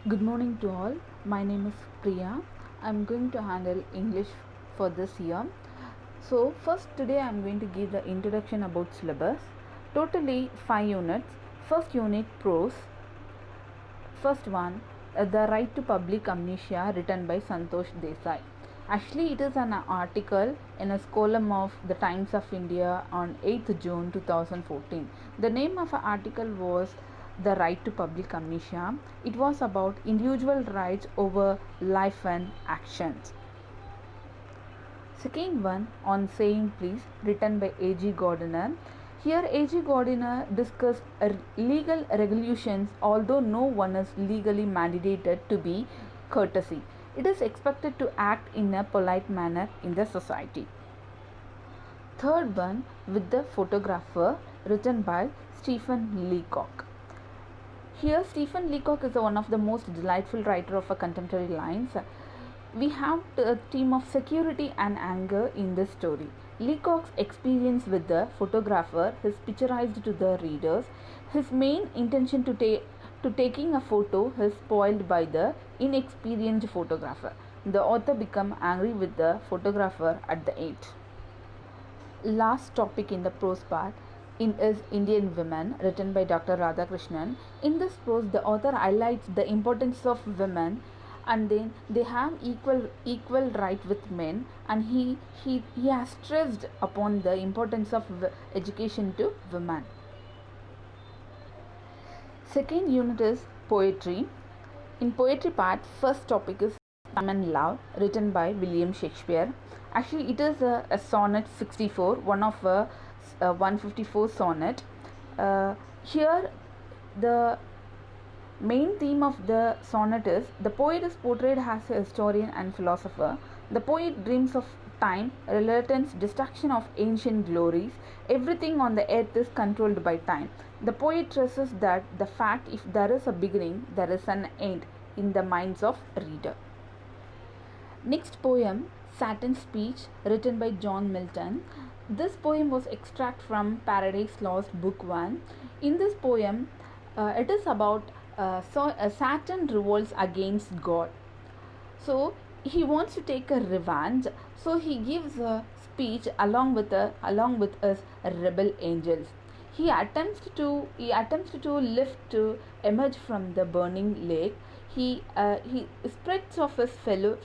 Good morning to all. My name is Priya. I'm going to handle English for this year. So, first today I'm going to give the introduction about syllabus. Totally 5 units. First unit prose. First one, The Right to Public Amnesia, written by Santosh Desai. Actually, it is an article in a column of the Times of India on 8th June 2014. The name of the article was The Right to Public Amnesia. It was about individual rights over life and actions. Second one, On Saying Please, written by A.G. Gardiner. Here, A.G. Gardiner discussed legal regulations, although no one is legally mandated to be courtesy. It is expected to act in a polite manner in the society. Third one, With the Photographer, written by Stephen Leacock. Here, Stephen Leacock is one of the most delightful writer of contemporary lines. We have a theme of security and anger in this story. Leacock's experience with the photographer is picturized to the readers. His main intention to taking a photo is spoiled by the inexperienced photographer. The author becomes angry with the photographer at the end. Last topic in the prose part is Indian Women, written by Dr. Radhakrishnan. In this prose, the author highlights the importance of women, and then they have equal right with men, and he has stressed upon the importance of education to women. Second unit is poetry. In poetry part, first topic is Time and Love, written by William Shakespeare. Actually, it is a sonnet 64, one of a 154 sonnet. Here, the main theme of the sonnet is the poet is portrayed as a historian and philosopher. The poet dreams of time, reluctance, destruction of ancient glories. Everything on the earth is controlled by time. The poet stresses that the fact if there is a beginning, there is an end in the minds of reader. Next poem, Saturn's Speech, written by John Milton. This poem was extract from Paradise Lost, Book 1. In this poem, it is about Saturn revolts against God. So he wants to take a revenge. So he gives a speech along with his rebel angels. He attempts to lift to emerge from the burning lake. He spreads of his fellow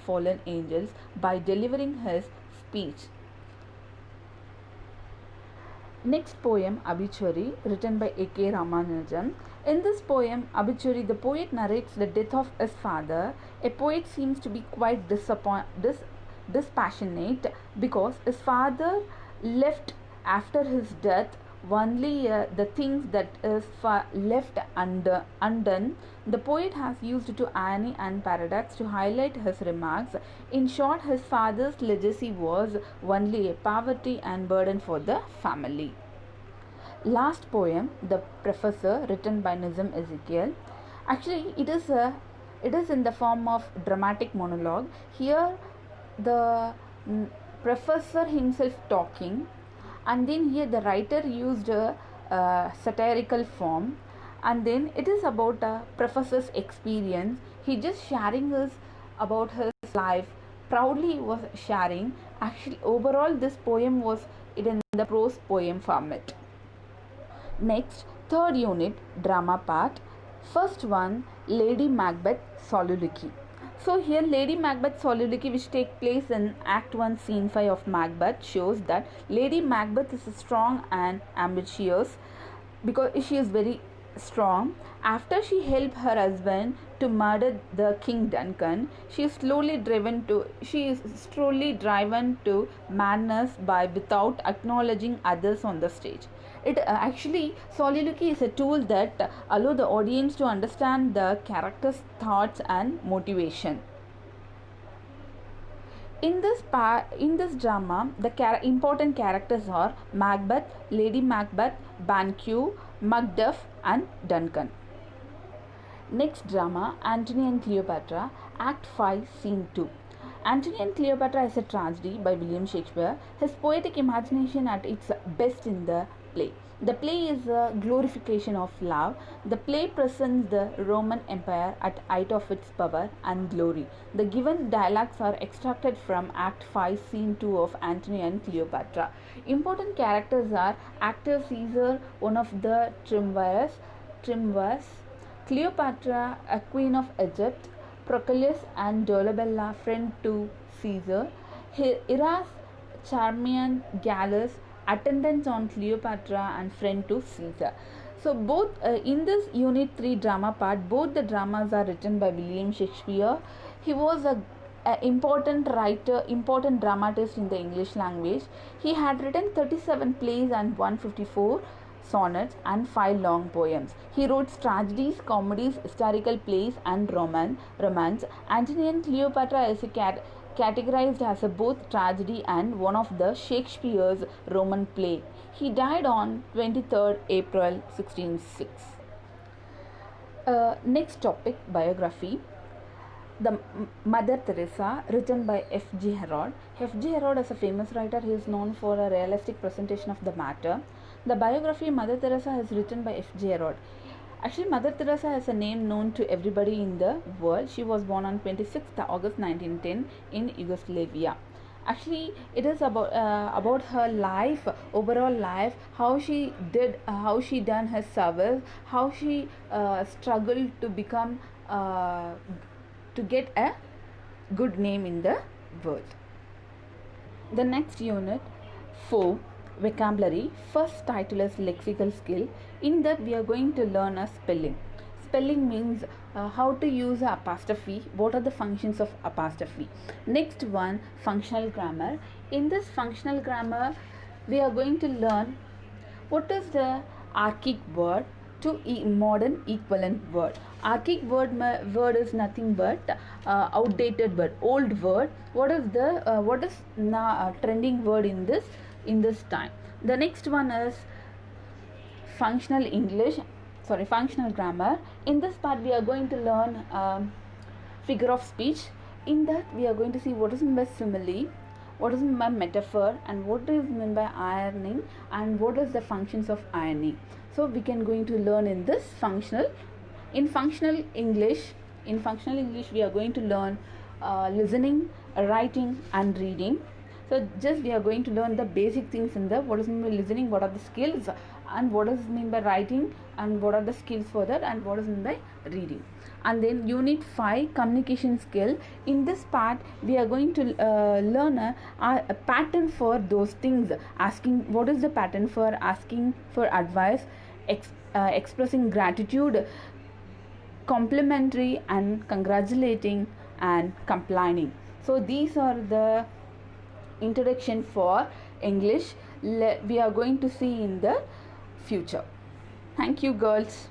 fallen angels by delivering his speech. Next poem, Obituary, written by A.K. Ramanujan. In this poem, Obituary, the poet narrates the death of his father. A poet seems to be quite dispassionate because his father left after his death only the things that is left undone. The poet has used to irony and paradox to highlight his remarks. In short, his father's legacy was only a poverty and burden for the family. Last poem, The Professor, written by Nizam Ezekiel. Actually, it is in the form of dramatic monologue. Here, the professor himself talking, and then here the writer used a satirical form, and then it is about a professor's experience. He just sharing about his life. Proudly he was sharing. Actually, overall this poem was in the prose poem format. Next, third unit, drama part. First one, Lady Macbeth Soliloquy. So here Lady Macbeth Soliloquy, which takes place in Act 1 Scene 5 of Macbeth, shows that Lady Macbeth is strong and ambitious because she is very strong. After she helped her husband to murder the King Duncan, she is slowly driven to madness by without acknowledging others on the stage. It actually, soliloquy is a tool that allow the audience to understand the character's thoughts and motivation. In this drama, the important characters are Macbeth, Lady Macbeth, Banquo, Macduff, and Duncan. Next drama, Antony and Cleopatra, Act 5, Scene 2. Antony and Cleopatra is a tragedy by William Shakespeare. His poetic imagination at its best in the play. The play is a glorification of love. The play presents the Roman Empire at height of its power and glory. The given dialogues are extracted from Act 5, Scene 2 of Antony and Cleopatra. Important characters are actor Caesar, one of the triumvirs, Cleopatra, a queen of Egypt, Proclus and Dolabella, friend to Caesar, Hera's Charmian Gallus, attendants on Cleopatra and friend to Caesar. So both in this unit 3 drama part, both the dramas are written by William Shakespeare. He was a important writer, important dramatist in the English language. He had written 37 plays and 154 sonnets and 5 long poems. He wrote tragedies, comedies, historical plays and romance. Antony and Cleopatra is categorized as a both tragedy and one of the Shakespeare's Roman play. He died on 23rd April 1606. Next topic, biography. The Mother Teresa, written by F.G. Herod. F.G. Herod is a famous writer. He is known for a realistic presentation of the matter. The biography Mother Teresa is written by F.G. Herod. Actually, Mother Teresa is a name known to everybody in the world. She was born on 26th August 1910 in Yugoslavia. Actually, it is about her life, overall life, how she done her service, how she struggled to become to get a good name in the world. The next unit 4, vocabulary. First title is lexical skill. In that we are going to learn a spelling. Spelling means how to use a apostrophe, what are the functions of apostrophe. Next one, functional grammar. In this functional grammar we are going to learn what is the archaic word to modern equivalent word. Archaic word is nothing but outdated word, old word. What is now trending word in this time. The next one is functional grammar. In this part we are going to learn figure of speech. In that we are going to see what is meant by simile, what is meant by metaphor, and what is meant by ironing, and what is the functions of ironing. So we can going to learn in this functional English we are going to learn listening, writing and reading. So just we are going to learn the basic things in the what is meant by listening, what are the skills, and what is meant by writing, and what are the skills for that, and what is meant by reading. And then unit 5, communication skill. In this part we are going to learn a pattern for those things. Asking, what is the pattern for asking for advice, expressing gratitude, complimentary and congratulating, and complaining. So these are the introduction for English we are going to see in the future. Thank you, girls.